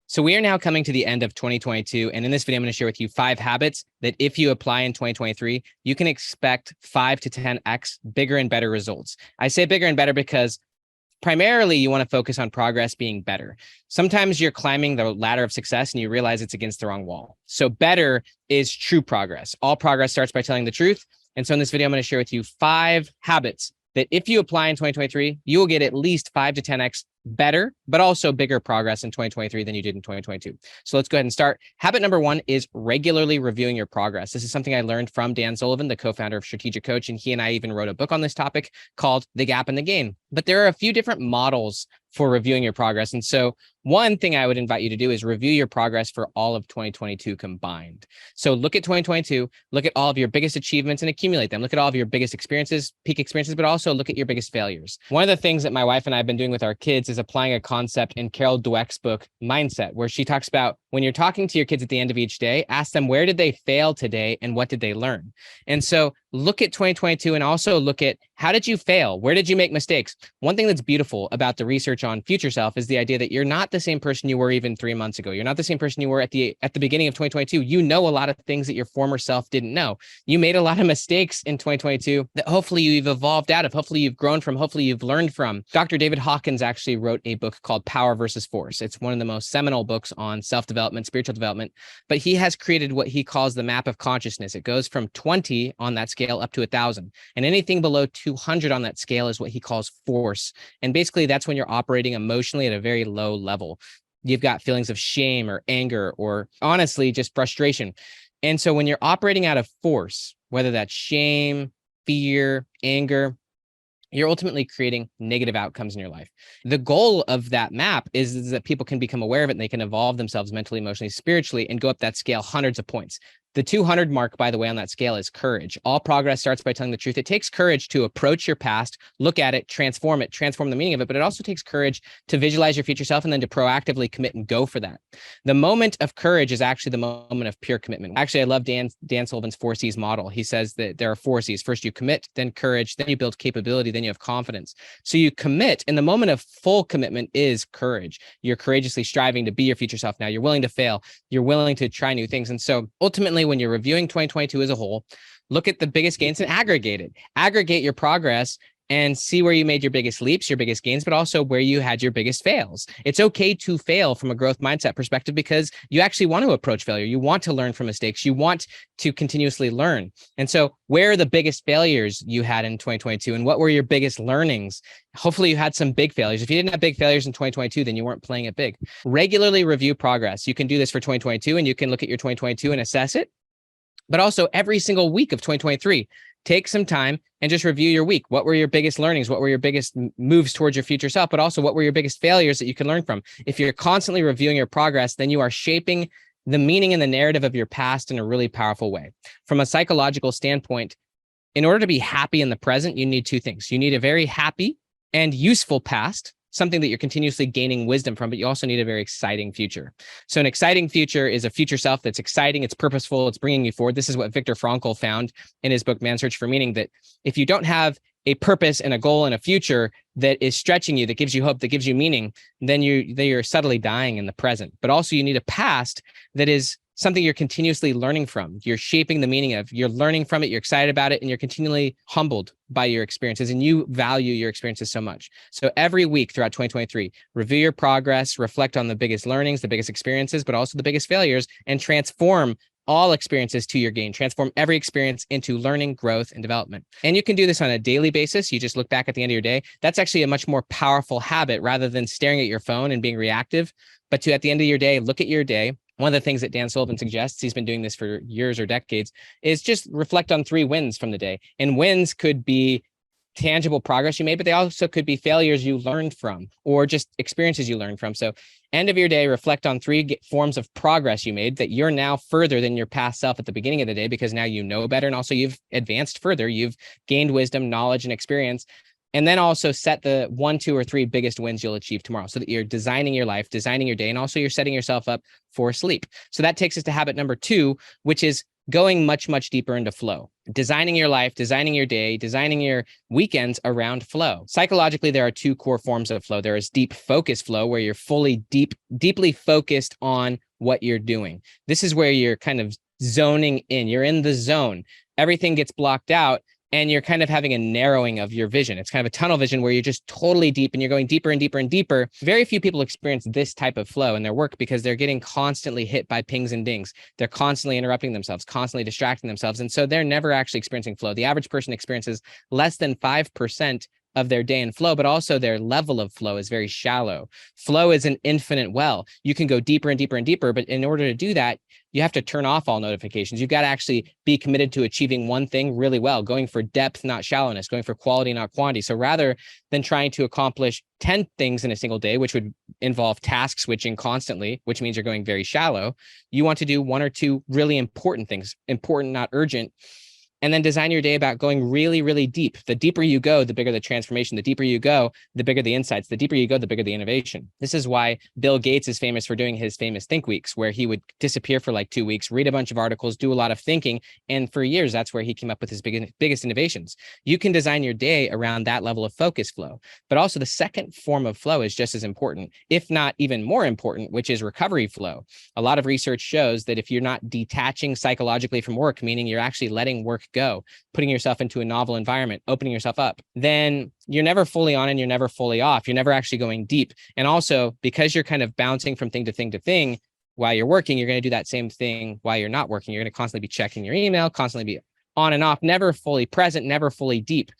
So we are now coming to the end of 2022. And in this video, I'm going to share with you 5 habits that if you apply in 2023, you can expect 5 to 10x bigger and better results. I say bigger and better because primarily you want to focus on progress being better. Sometimes you're climbing the ladder of success and you realize it's against the wrong wall. So better is true progress. All progress starts by telling the truth. And so in this video, I'm going to share with you 5 habits that if you apply in 2023, you will get at least 5 to 10x better, but also bigger progress in 2023 than you did in 2022. So let's go ahead and start. Habit number 1 is regularly reviewing your progress. This is something I learned from Dan Sullivan, the co-founder of Strategic Coach, and he and I even wrote a book on this topic called The Gap and the Gain. But there are a few different models for reviewing your progress. And so one thing I would invite you to do is review your progress for all of 2022 combined. So look at 2022, look at all of your biggest achievements and accumulate them. Look at all of your biggest experiences, peak experiences, but also look at your biggest failures. One of the things that my wife and I have been doing with our kids is applying a concept in Carol Dweck's book, Mindset, where she talks about when you're talking to your kids at the end of each day, ask them, where did they fail today and what did they learn? And so look at 2022 and also look at how did you fail? Where did you make mistakes? One thing that's beautiful about the research on future self is the idea that you're not the same person you were even 3 months ago. You're not the same person you were at the beginning of 2022. You know a lot of things that your former self didn't know. You made a lot of mistakes in 2022 that hopefully you've evolved out of, hopefully you've grown from, hopefully you've learned from. Dr. David Hawkins actually wrote a book called Power versus Force. It's one of the most seminal books on self-development, spiritual development, but he has created what he calls the map of consciousness. It goes from 20 on that scale up to 1,000, and anything below 200 on that scale is what he calls force. And basically that's when you're operating emotionally at a very low level. You've got feelings of shame or anger or honestly just frustration. And so when you're operating out of force, whether that's shame, fear, anger, you're ultimately creating negative outcomes in your life. The goal of that map is that people can become aware of it and they can evolve themselves mentally, emotionally, spiritually, and go up that scale hundreds of points. The 200 mark, by the way, on that scale is courage. All progress starts by telling the truth. It takes courage to approach your past, look at it, transform the meaning of it, but it also takes courage to visualize your future self and then to proactively commit and go for that. The moment of courage is actually the moment of pure commitment. Actually, I love Dan Sullivan's 4 C's model. He says that there are 4 C's. First, you commit, then courage, then you build capability, then you have confidence. So you commit, and the moment of full commitment is courage. You're courageously striving to be your future self now. You're willing to fail. You're willing to try new things. And so ultimately, when you're reviewing 2022 as a whole, look at the biggest gains and aggregate it. Aggregate your progress and see where you made your biggest leaps, your biggest gains, but also where you had your biggest fails. It's okay to fail from a growth mindset perspective because you actually want to approach failure. You want to learn from mistakes. You want to continuously learn. And so where are the biggest failures you had in 2022 and what were your biggest learnings? Hopefully you had some big failures. If you didn't have big failures in 2022, then you weren't playing it big. Regularly review progress. You can do this for 2022 and you can look at your 2022 and assess it. But also every single week of 2023, take some time and just review your week. What were your biggest learnings? What were your biggest moves towards your future self? But also what were your biggest failures that you can learn from? If you're constantly reviewing your progress, then you are shaping the meaning and the narrative of your past in a really powerful way. From a psychological standpoint, in order to be happy in the present, you need 2 things. You need a very happy and useful past, something that you're continuously gaining wisdom from, but you also need a very exciting future. So an exciting future is a future self that's exciting, it's purposeful, it's bringing you forward. This is what Viktor Frankl found in his book, Man's Search for Meaning, that if you don't have a purpose and a goal and a future that is stretching you, that gives you hope, that gives you meaning, then you're subtly dying in the present. But also you need a past that is something you're continuously learning from. You're shaping the meaning of, you're learning from it, you're excited about it, and you're continually humbled by your experiences, and you value your experiences so much. So every week throughout 2023, review your progress, reflect on the biggest learnings, the biggest experiences, but also the biggest failures, and transform all experiences to your gain. Transform every experience into learning, growth, and development. And you can do this on a daily basis. You just look back at the end of your day. That's actually a much more powerful habit rather than staring at your phone and being reactive. But at the end of your day, look at your day. One of the things that Dan Sullivan suggests, he's been doing this for years or decades, is just reflect on 3 wins from the day. And wins could be tangible progress you made, but they also could be failures you learned from or just experiences you learned from. So end of your day, reflect on 3 forms of progress you made that you're now further than your past self at the beginning of the day because now you know better and also you've advanced further. You've gained wisdom, knowledge, and experience. And then also set the 1, 2, or 3 biggest wins you'll achieve tomorrow so that you're designing your life, designing your day, and also you're setting yourself up for sleep. So that takes us to habit number 2, which is going much, much deeper into flow, designing your life, designing your day, designing your weekends around flow. Psychologically, there are two core forms of flow. There is deep focus flow, where you're deeply focused on what you're doing. This is where you're kind of zoning in. You're in the zone. Everything gets blocked out, and you're kind of having a narrowing of your vision. It's kind of a tunnel vision where you're just totally deep and you're going deeper and deeper and deeper. Very few people experience this type of flow in their work because they're getting constantly hit by pings and dings. They're constantly interrupting themselves, constantly distracting themselves. And so they're never actually experiencing flow. The average person experiences less than 5% of their day in flow, but also their level of flow is very shallow. Flow is an infinite well. You can go deeper and deeper and deeper, but in order to do that, you have to turn off all notifications. You've got to actually be committed to achieving one thing really well, going for depth, not shallowness, going for quality, not quantity. So rather than trying to accomplish 10 things in a single day, which would involve task switching constantly, which means you're going very shallow, you want to do one or two really important things, important, not urgent, and then design your day about going really, really deep. The deeper you go, the bigger the transformation. The deeper you go, the bigger the insights. The deeper you go, the bigger the innovation. This is why Bill Gates is famous for doing his famous Think Weeks, where he would disappear for like 2 weeks, read a bunch of articles, do a lot of thinking. And for years, that's where he came up with his biggest innovations. You can design your day around that level of focus flow. But also the second form of flow is just as important, if not even more important, which is recovery flow. A lot of research shows that if you're not detaching psychologically from work, meaning you're actually letting work go, putting yourself into a novel environment, opening yourself up, then you're never fully on and you're never fully off. You're never actually going deep. And also, because you're kind of bouncing from thing to thing to thing while you're working, you're going to do that same thing while you're not working. You're going to constantly be checking your email, constantly be on and off, never fully present, never fully deep.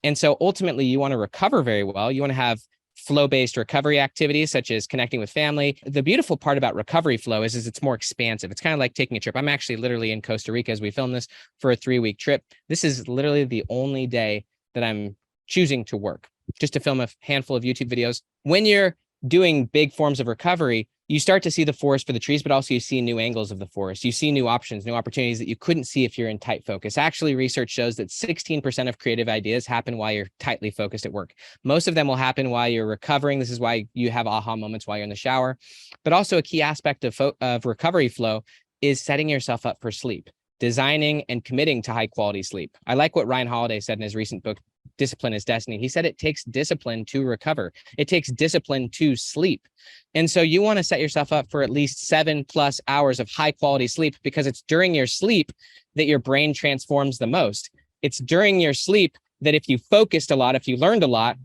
And so ultimately, you want to recover very well. You want to have flow-based recovery activities, such as connecting with family. The beautiful part about recovery flow is it's more expansive. It's kind of like taking a trip. I'm actually literally in Costa Rica as we film this for a 3-week trip. This is literally the only day that I'm choosing to work, just to film a handful of YouTube videos. When you're doing big forms of recovery, you start to see the forest for the trees, but also you see new angles of the forest. You see new options, new opportunities that you couldn't see if you're in tight focus. Actually, research shows that 16% of creative ideas happen while you're tightly focused at work. Most of them will happen while you're recovering. This is why you have aha moments while you're in the shower. But also a key aspect of recovery flow is setting yourself up for sleep, designing and committing to high quality sleep. I like what Ryan Holiday said in his recent book, Discipline is Destiny. He said it takes discipline to recover. It takes discipline to sleep. And so you want to set yourself up for at least 7+ hours of high quality sleep, because it's during your sleep that your brain transforms the most. It's during your sleep that if you focused a lot, if you learned a lot,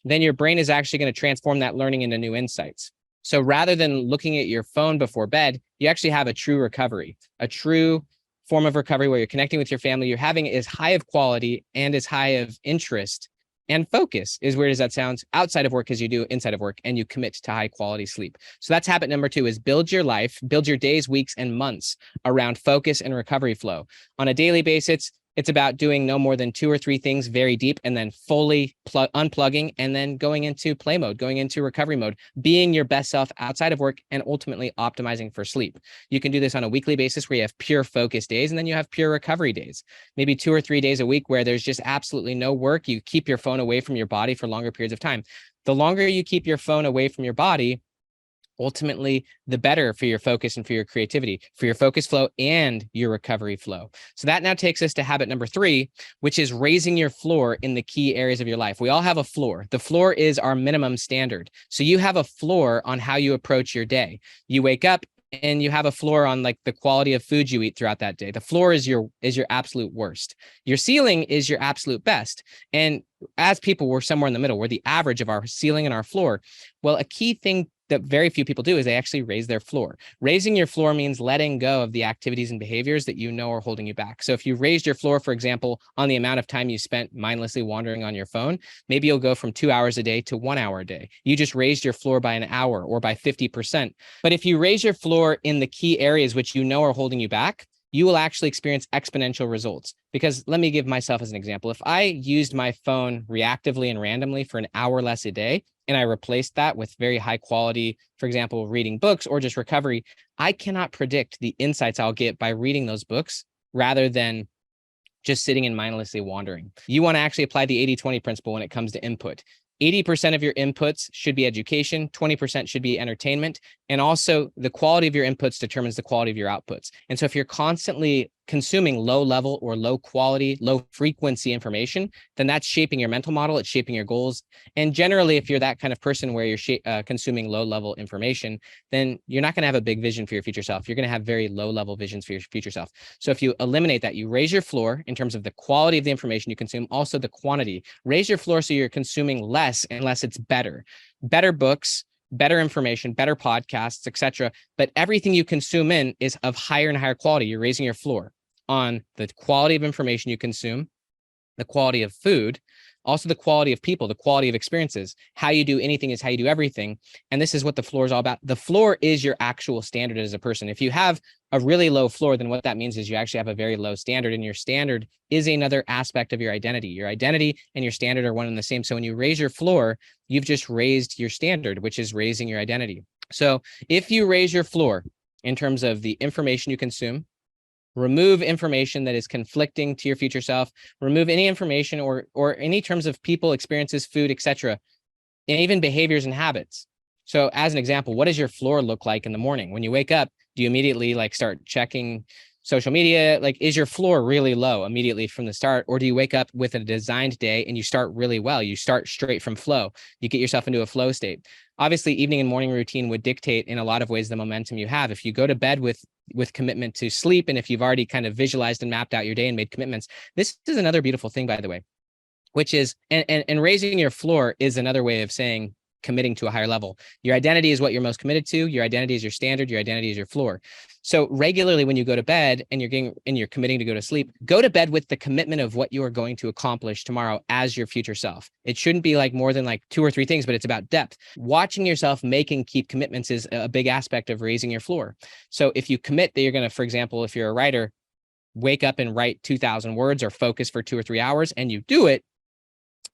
then your brain is actually going to transform that learning into new insights. So rather than looking at your phone before bed, you actually have a true recovery, a true form of recovery where you're connecting with your family. You're having as high of quality and as high of interest and focus, as weird as that sounds, outside of work as you do inside of work, and you commit to high quality sleep. So that's habit number 2, is build your life, build your days, weeks, and months around focus and recovery flow. On a daily basis, it's about doing no more than 2 or 3 things very deep, and then fully unplugging, and then going into play mode, going into recovery mode, being your best self outside of work, and ultimately optimizing for sleep. You can do this on a weekly basis where you have pure focus days, and then you have pure recovery days. Maybe 2 or 3 days a week where there's just absolutely no work. You keep your phone away from your body for longer periods of time. The longer you keep your phone away from your body, ultimately, the better for your focus and for your creativity, for your focus flow and your recovery flow. So that now takes us to habit number 3, which is raising your floor in the key areas of your life. We all have a floor. The floor is our minimum standard. So you have a floor on how you approach your day. You wake up and you have a floor on like the quality of food you eat throughout that day. The floor is your absolute worst. Your ceiling is your absolute best. And as people, we're somewhere in the middle. We're the average of our ceiling and our floor. Well, a key thing that very few people do is they actually raise their floor. Raising your floor means letting go of the activities and behaviors that you know are holding you back. So if you raised your floor, for example, on the amount of time you spent mindlessly wandering on your phone, maybe you'll go from 2 hours a day to 1 hour a day. You just raised your floor by an hour or by 50%. But if you raise your floor in the key areas which you know are holding you back, you will actually experience exponential results. Because let me give myself as an example. If I used my phone reactively and randomly for an hour less a day, and I replaced that with very high quality, for example, reading books or just recovery, I cannot predict the insights I'll get by reading those books rather than just sitting and mindlessly wandering. You want to actually apply the 80-20 principle when it comes to input. 80% of your inputs should be education, 20% should be entertainment, and also the quality of your inputs determines the quality of your outputs. And so if you're constantly consuming low level or low quality, low frequency information, then that's shaping your mental model. It's shaping your goals. And generally, if you're that kind of person where you're consuming low level information, then you're not going to have a big vision for your future self. You're going to have very low level visions for your future self. So if you eliminate that, you raise your floor in terms of the quality of the information you consume, also the quantity. Raise your floor so you're consuming less unless it's better. Better books, better information, better podcasts, etc. But everything you consume in is of higher and higher quality. You're raising your floor on the quality of information you consume, the quality of food, also the quality of people, the quality of experiences. How you do anything is how you do everything. And this is what the floor is all about. The floor is your actual standard as a person. If you have a really low floor, then what that means is you actually have a very low standard, and your standard is another aspect of your identity. Your identity and your standard are one and the same. So when you raise your floor, you've just raised your standard, which is raising your identity. So if you raise your floor in terms of the information you consume, remove information that is conflicting to your future self, remove any information or any terms of people, experiences, food, etc., and even behaviors and habits. So as an example, what does your floor look like in the morning? When you wake up, do you immediately start checking social media? Is your floor really low immediately from the start? Or do you wake up with a designed day and you start really well? You start straight from flow. You get yourself into a flow state. Obviously, evening and morning routine would dictate in a lot of ways the momentum you have. If you go to bed with commitment to sleep, and if you've already kind of visualized and mapped out your day and made commitments, this is another beautiful thing, by the way, which is, and raising your floor is another way of saying committing to a higher level. Your identity is what you're most committed to. Your identity is your standard. Your identity is your floor. So regularly when you go to bed and you're committing to go to sleep, go to bed with the commitment of what you are going to accomplish tomorrow as your future self. It shouldn't be more than 2 or 3 things, but it's about depth. Watching yourself make and keep commitments is a big aspect of raising your floor. So if you commit that you're going to, for example, if you're a writer, wake up and write 2,000 words or focus for 2 or 3 hours, and you do it,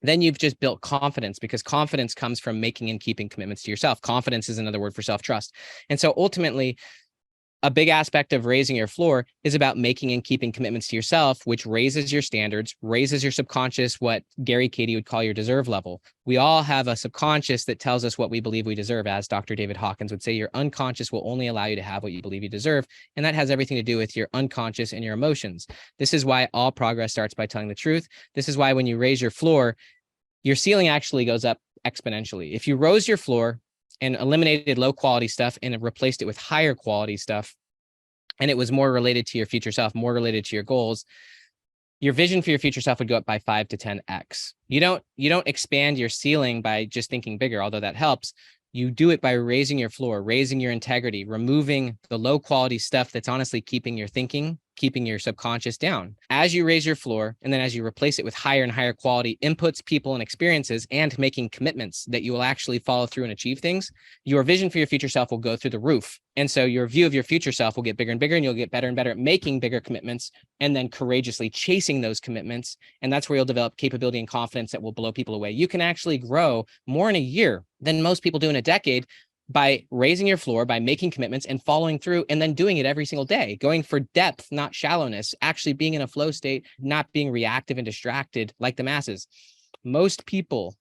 then you've just built confidence, because confidence comes from making and keeping commitments to yourself. Confidence is another word for self-trust. And so ultimately, a big aspect of raising your floor is about making and keeping commitments to yourself, which raises your standards, raises your subconscious, what Gary Cady would call your deserve level. We all have a subconscious that tells us what we believe we deserve. As Dr. David Hawkins would say, your unconscious will only allow you to have what you believe you deserve. And that has everything to do with your unconscious and your emotions. This is why all progress starts by telling the truth. This is why when you raise your floor, your ceiling actually goes up exponentially. If you rose your floor and eliminated low quality stuff and replaced it with higher quality stuff, and it was more related to your future self, more related to your goals, your vision for your future self would go up by 5 to 10x. You don't expand your ceiling by just thinking bigger, although that helps. You do it by raising your floor, raising your integrity, removing the low quality stuff that's honestly keeping your thinking, keeping your subconscious down. As you raise your floor, and then as you replace it with higher and higher quality inputs, people, and experiences, and making commitments that you will actually follow through and achieve things, your vision for your future self will go through the roof. And so your view of your future self will get bigger and bigger, and you'll get better and better at making bigger commitments and then courageously chasing those commitments. And that's where you'll develop capability and confidence that will blow people away. You can actually grow more in a year than most people do in a decade by raising your floor, by making commitments and following through, and then doing it every single day, going for depth, not shallowness, actually being in a flow state, not being reactive and distracted like the masses. Most people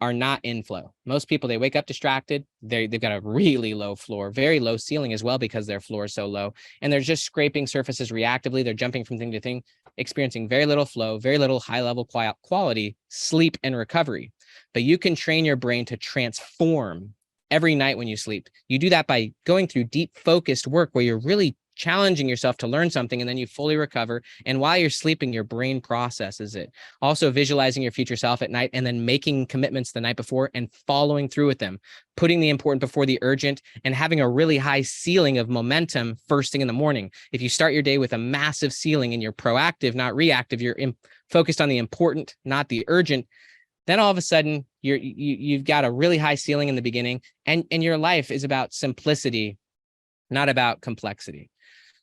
are not in flow. Most people, they wake up distracted. They've got a really low floor, very low ceiling as well, because their floor is so low, and they're just scraping surfaces reactively. They're jumping from thing to thing, experiencing very little flow, very little high level quality, sleep, and recovery. But you can train your brain to transform every night when you sleep. You do that by going through deep focused work where you're really challenging yourself to learn something, and then you fully recover. And while you're sleeping, your brain processes it. Also visualizing your future self at night, and then making commitments the night before and following through with them, putting the important before the urgent, and having a really high ceiling of momentum first thing in the morning. If you start your day with a massive ceiling and you're proactive, not reactive, you're focused on the important, not the urgent, then all of a sudden you've got a really high ceiling in the beginning, and your life is about simplicity, not about complexity.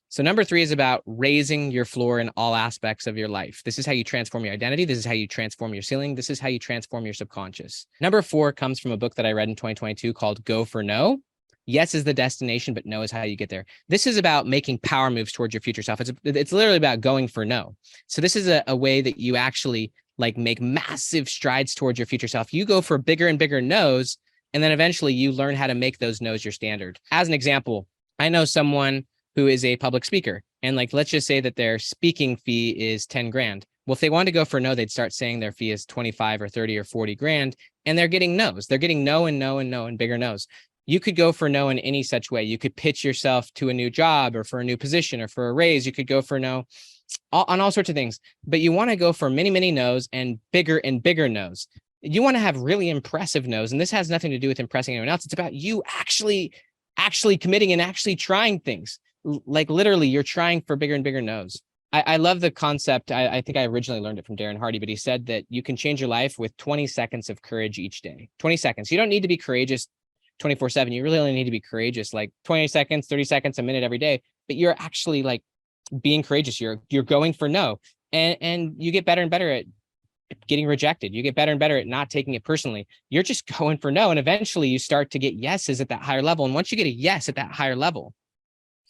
So number 3 is about raising your floor in all aspects of your life. This is how you transform your identity. This is how you transform your ceiling. This is how you transform your subconscious. Number 4 comes from a book that I read in 2022 called Go for No. Yes is the destination, but no is how you get there. This is about making power moves towards your future self. It's literally about going for no. So this is a way that you actually make massive strides towards your future self. You go for bigger and bigger no's, and then eventually you learn how to make those no's your standard. As an example, I know someone who is a public speaker, And like, let's just say that their speaking fee is 10 grand. Well, if they wanted to go for no, they'd start saying their fee is 25 or 30 or 40 grand, and they're getting no's. They're getting no and no and no and bigger no's. You could go for no in any such way. You could pitch yourself to a new job or for a new position or for a raise. You could go for no on all sorts of things, but you want to go for many, many no's and bigger no's. You want to have really impressive no's. And this has nothing to do with impressing anyone else. It's about you actually committing and actually trying things. Like literally you're trying for bigger and bigger no's. I love the concept. I think I originally learned it from Darren Hardy, but he said that you can change your life with 20 seconds of courage each day. 20 seconds. You don't need to be courageous 24/7. You really only need to be courageous like 20 seconds, 30 seconds, a minute every day, but you're actually like being courageous. You're going for no. And you get better and better at getting rejected. You get better and better at not taking it personally. You're just going for no. And eventually you start to get yeses at that higher level. And once you get a yes at that higher level,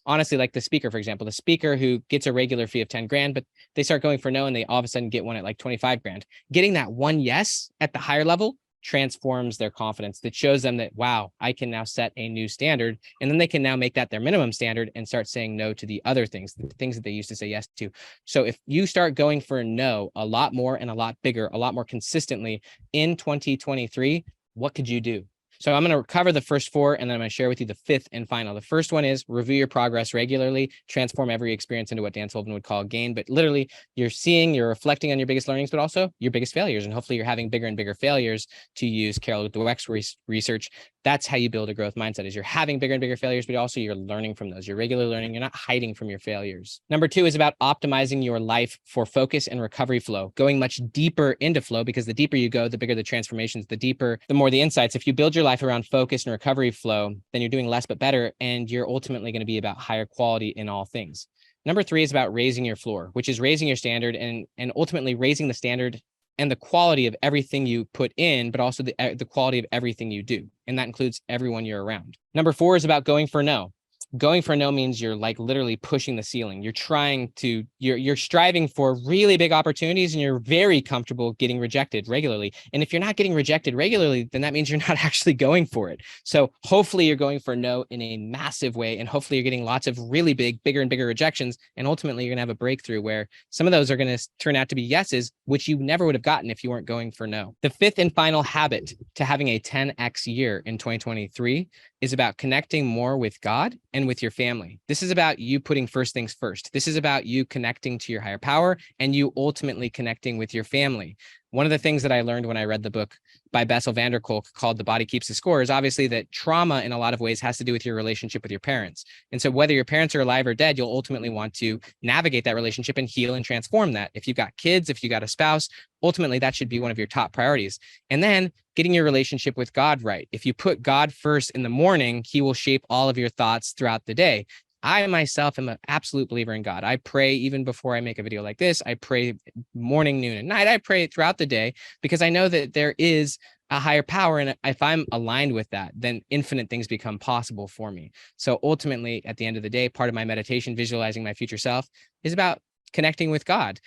honestly, like the speaker, for example, the speaker who gets a regular fee of 10 grand, but they start going for no and they all of a sudden get one at like 25 grand. Getting that one yes at the higher level transforms their confidence. That shows them that, wow, I can now set a new standard. And then they can now make that their minimum standard and start saying no to the other things, the things that they used to say yes to. So if you start going for no a lot more and a lot bigger, a lot more consistently in 2023, what could you do? So I'm going to cover the first four, and then I'm going to share with you the fifth and final. The first one is review your progress regularly, transform every experience into what Dan Sullivan would call gain. But literally, you're reflecting on your biggest learnings, but also your biggest failures. And hopefully you're having bigger and bigger failures, to use Carol Dweck's research. That's how you build a growth mindset, is you're having bigger and bigger failures, but also you're learning from those. You're regularly learning. You're not hiding from your failures. Number two is about optimizing your life for focus and recovery flow, going much deeper into flow, because the deeper you go, the bigger the transformations, the deeper, the more the insights. If you build your life around focus and recovery flow, then you're doing less but better, and you're ultimately going to be about higher quality in all things. Number three is about raising your floor, which is raising your standard and ultimately raising the standard and the quality of everything you put in, but also the quality of everything you do. And that includes everyone you're around. Number four is about going for no. Going for no means you're like literally pushing the ceiling. You're striving for really big opportunities, and you're very comfortable getting rejected regularly. And if you're not getting rejected regularly, then that means you're not actually going for it. So hopefully you're going for no in a massive way. And hopefully you're getting lots of really bigger and bigger rejections. And ultimately you're going to have a breakthrough where some of those are going to turn out to be yeses, which you never would have gotten if you weren't going for no. The fifth and final habit to having a 10x year in 2023 is about connecting more with God and with your family. This is about you putting first things first. This is about you connecting to your higher power and you ultimately connecting with your family. One of the things that I learned when I read the book by Bessel van der Kolk called The Body Keeps the Score is obviously that trauma in a lot of ways has to do with your relationship with your parents. And so whether your parents are alive or dead, you'll ultimately want to navigate that relationship and heal and transform that. If you've got kids, if you got a spouse, ultimately that should be one of your top priorities. And then getting your relationship with God right. If you put God first in the morning, he will shape all of your thoughts throughout the day. I myself am an absolute believer in God. I pray even before I make a video like this. I pray morning, noon, and night. I pray throughout the day because I know that there is a higher power. And if I'm aligned with that, then infinite things become possible for me. So ultimately, at the end of the day, part of my meditation, visualizing my future self, is about connecting with God,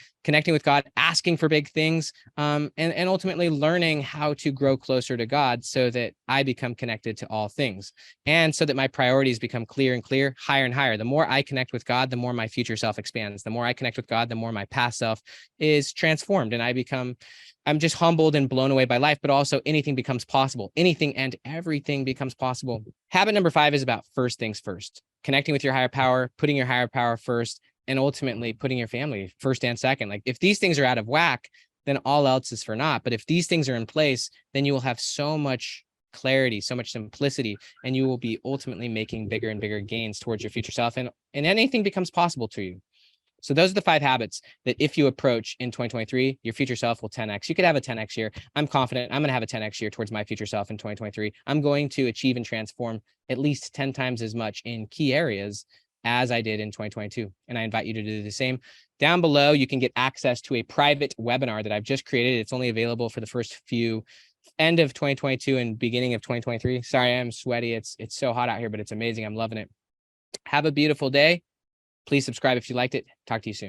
asking for big things, and ultimately learning how to grow closer to God so that I become connected to all things. And so that my priorities become clear and clear, higher and higher. The more I connect with God, the more my future self expands. The more I connect with God, the more my past self is transformed. And I'm just humbled and blown away by life, but also anything becomes possible. Anything and everything becomes possible. Habit number 5 is about first things first, connecting with your higher power, putting your higher power first, and ultimately putting your family first and second. Like if these things are out of whack, then all else is for naught. But if these things are in place, then you will have so much clarity, so much simplicity, and you will be ultimately making bigger and bigger gains towards your future self, and anything becomes possible to you. So those are the 5 habits that if you approach in 2023, your future self will 10x. You could have a 10x year. I'm confident I'm going to have a 10x year towards my future self in 2023. I'm going to achieve and transform at least 10 times as much in key areas as I did in 2022. And I invite you to do the same. Down below, you can get access to a private webinar that I've just created. It's only available for the first few end of 2022 and beginning of 2023. Sorry, I'm sweaty. It's so hot out here, but it's amazing. I'm loving it. Have a beautiful day. Please subscribe if you liked it. Talk to you soon.